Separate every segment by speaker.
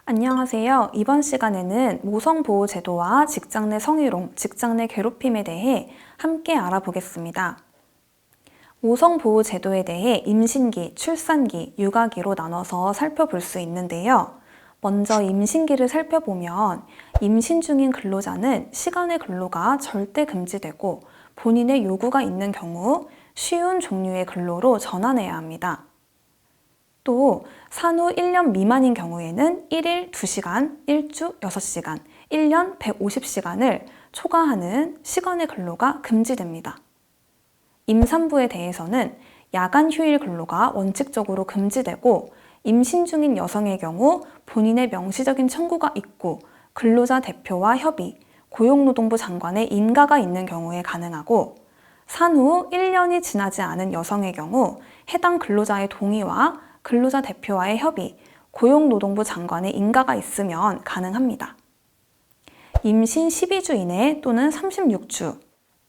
Speaker 1: 안녕하세요. 이번 시간에는 모성보호제도와 직장 내 성희롱, 직장 내 괴롭힘에 대해 함께 알아보겠습니다. 모성보호제도에 대해 임신기, 출산기, 육아기로 나눠서 살펴볼 수 있는데요. 먼저 임신기를 살펴보면 임신 중인 근로자는 시간의 근로가 절대 금지되고 본인의 요구가 있는 경우 쉬운 종류의 근로로 전환해야 합니다. 또 산후 1년 미만인 경우에는 1일 2시간, 1주 6시간, 1년 150시간을 초과하는 시간의 근로가 금지됩니다. 임산부에 대해서는 야간 휴일 근로가 원칙적으로 금지되고 임신 중인 여성의 경우 본인의 명시적인 청구가 있고 근로자 대표와 협의, 고용노동부 장관의 인가가 있는 경우에 가능하고 산후 1년이 지나지 않은 여성의 경우 해당 근로자의 동의와 근로자 대표와의 협의, 고용노동부 장관의 인가가 있으면 가능합니다. 임신 12주 이내 또는 36주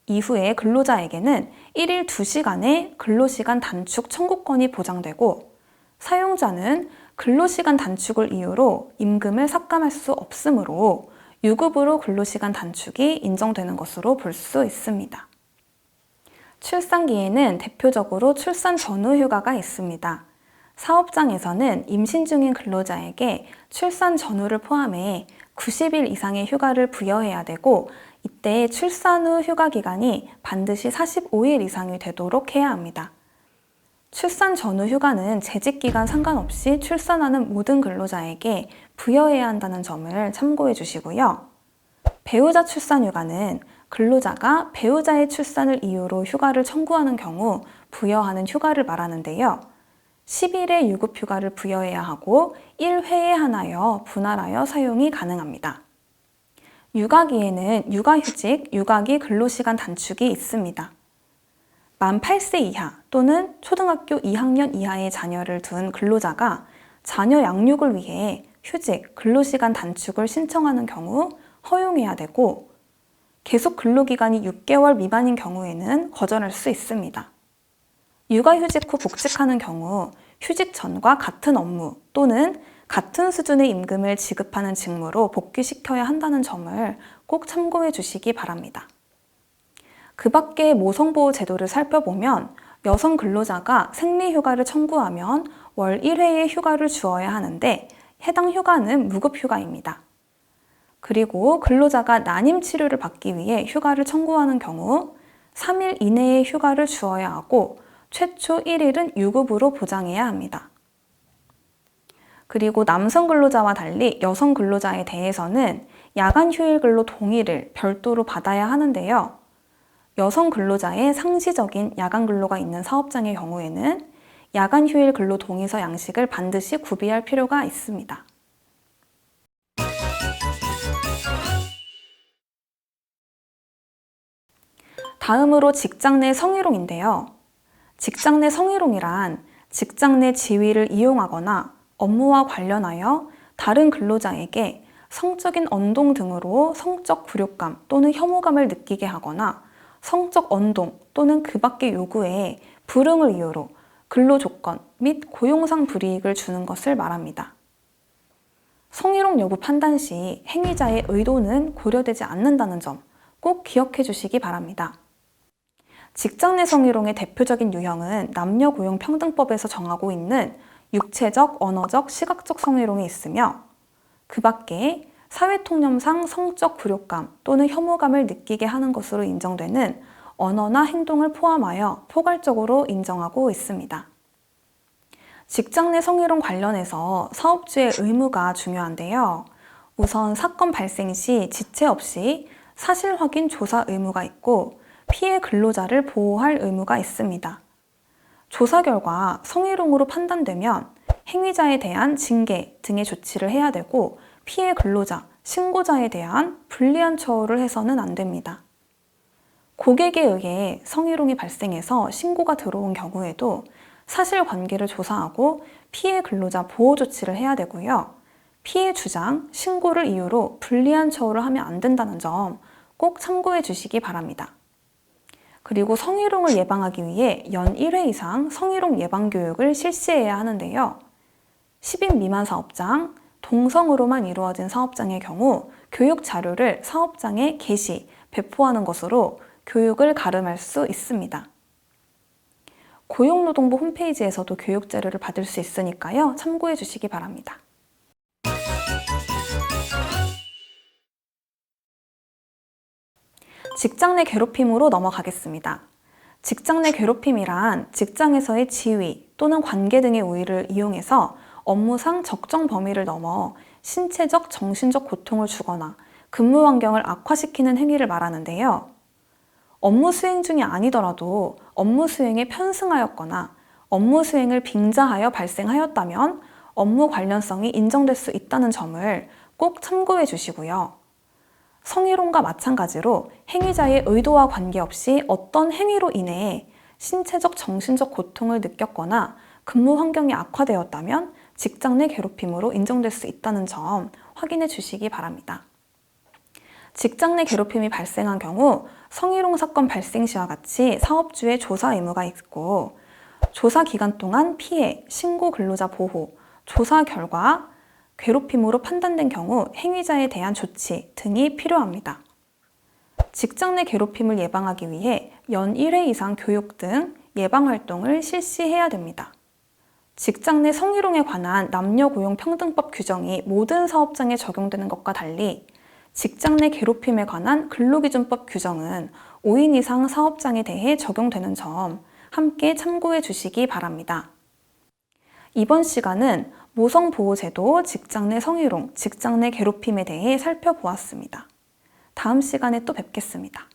Speaker 1: 이후에 근로자에게는 1일 2시간의 근로시간 단축 청구권이 보장되고 사용자는 근로시간 단축을 이유로 임금을 삭감할 수 없으므로 유급으로 근로시간 단축이 인정되는 것으로 볼 수 있습니다. 출산기에는 대표적으로 출산 전후 휴가가 있습니다. 사업장에서는 임신 중인 근로자에게 출산 전후를 포함해 90일 이상의 휴가를 부여해야 되고 이때 출산 후 휴가 기간이 반드시 45일 이상이 되도록 해야 합니다. 출산 전후 휴가는 재직기간 상관없이 출산하는 모든 근로자에게 부여해야 한다는 점을 참고해 주시고요. 배우자 출산 휴가는 근로자가 배우자의 출산을 이유로 휴가를 청구하는 경우 부여하는 휴가를 말하는데요. 10일의 유급휴가를 부여해야 하고 1회에 하나여 분할하여 사용이 가능합니다. 육아기에는 육아휴직, 육아기 근로시간 단축이 있습니다. 만 8세 이하 또는 초등학교 2학년 이하의 자녀를 둔 근로자가 자녀 양육을 위해 휴직, 근로시간 단축을 신청하는 경우 허용해야 되고 계속 근로기간이 6개월 미만인 경우에는 거절할 수 있습니다. 육아휴직 후 복직하는 경우 휴직 전과 같은 업무 또는 같은 수준의 임금을 지급하는 직무로 복귀시켜야 한다는 점을 꼭 참고해 주시기 바랍니다. 그 밖에 모성보호 제도를 살펴보면 여성 근로자가 생리휴가를 청구하면 월 1회의 휴가를 주어야 하는데 해당 휴가는 무급휴가입니다. 그리고 근로자가 난임 치료를 받기 위해 휴가를 청구하는 경우 3일 이내의 휴가를 주어야 하고 최초 1일은 유급으로 보장해야 합니다. 그리고 남성 근로자와 달리 여성 근로자에 대해서는 야간 휴일 근로 동의를 별도로 받아야 하는데요. 여성 근로자의 상시적인 야간 근로가 있는 사업장의 경우에는 야간 휴일 근로 동의서 양식을 반드시 구비할 필요가 있습니다. 다음으로 직장 내 성희롱인데요. 직장 내 성희롱이란 직장 내 지위를 이용하거나 업무와 관련하여 다른 근로자에게 성적인 언동 등으로 성적 굴욕감 또는 혐오감을 느끼게 하거나 성적 언동 또는 그 밖의 요구에 불응을 이유로 근로조건 및 고용상 불이익을 주는 것을 말합니다. 성희롱 여부 판단 시 행위자의 의도는 고려되지 않는다는 점 꼭 기억해 주시기 바랍니다. 직장 내 성희롱의 대표적인 유형은 남녀고용평등법에서 정하고 있는 육체적, 언어적, 시각적 성희롱이 있으며 그 밖에 사회통념상 성적 굴욕감 또는 혐오감을 느끼게 하는 것으로 인정되는 언어나 행동을 포함하여 포괄적으로 인정하고 있습니다. 직장 내 성희롱 관련해서 사업주의 의무가 중요한데요. 우선 사건 발생 시 지체 없이 사실 확인 조사 의무가 있고 피해 근로자를 보호할 의무가 있습니다. 조사 결과 성희롱으로 판단되면 행위자에 대한 징계 등의 조치를 해야 되고 피해 근로자, 신고자에 대한 불리한 처우를 해서는 안 됩니다. 고객에 의해 성희롱이 발생해서 신고가 들어온 경우에도 사실관계를 조사하고 피해 근로자 보호 조치를 해야 되고요. 피해 주장, 신고를 이유로 불리한 처우를 하면 안 된다는 점 꼭 참고해 주시기 바랍니다. 그리고 성희롱을 예방하기 위해 연 1회 이상 성희롱 예방 교육을 실시해야 하는데요. 10인 미만 사업장, 동성으로만 이루어진 사업장의 경우 교육 자료를 사업장에 게시, 배포하는 것으로 교육을 가름할 수 있습니다. 고용노동부 홈페이지에서도 교육 자료를 받을 수 있으니까요. 참고해 주시기 바랍니다. 직장 내 괴롭힘으로 넘어가겠습니다. 직장 내 괴롭힘이란 직장에서의 지위 또는 관계 등의 우위를 이용해서 업무상 적정 범위를 넘어 신체적, 정신적 고통을 주거나 근무 환경을 악화시키는 행위를 말하는데요. 업무 수행 중이 아니더라도 업무 수행에 편승하였거나 업무 수행을 빙자하여 발생하였다면 업무 관련성이 인정될 수 있다는 점을 꼭 참고해 주시고요. 성희롱과 마찬가지로 행위자의 의도와 관계없이 어떤 행위로 인해 신체적, 정신적 고통을 느꼈거나 근무 환경이 악화되었다면 직장 내 괴롭힘으로 인정될 수 있다는 점 확인해 주시기 바랍니다. 직장 내 괴롭힘이 발생한 경우 성희롱 사건 발생 시와 같이 사업주의 조사 의무가 있고 조사 기간 동안 피해, 신고 근로자 보호, 조사 결과 괴롭힘으로 판단된 경우 행위자에 대한 조치 등이 필요합니다. 직장 내 괴롭힘을 예방하기 위해 연 1회 이상 교육 등 예방 활동을 실시해야 됩니다. 직장 내 성희롱에 관한 남녀고용평등법 규정이 모든 사업장에 적용되는 것과 달리 직장 내 괴롭힘에 관한 근로기준법 규정은 5인 이상 사업장에 대해 적용되는 점 함께 참고해 주시기 바랍니다. 이번 시간은 모성보호제도, 직장 내 성희롱, 직장 내 괴롭힘에 대해 살펴보았습니다. 다음 시간에 또 뵙겠습니다.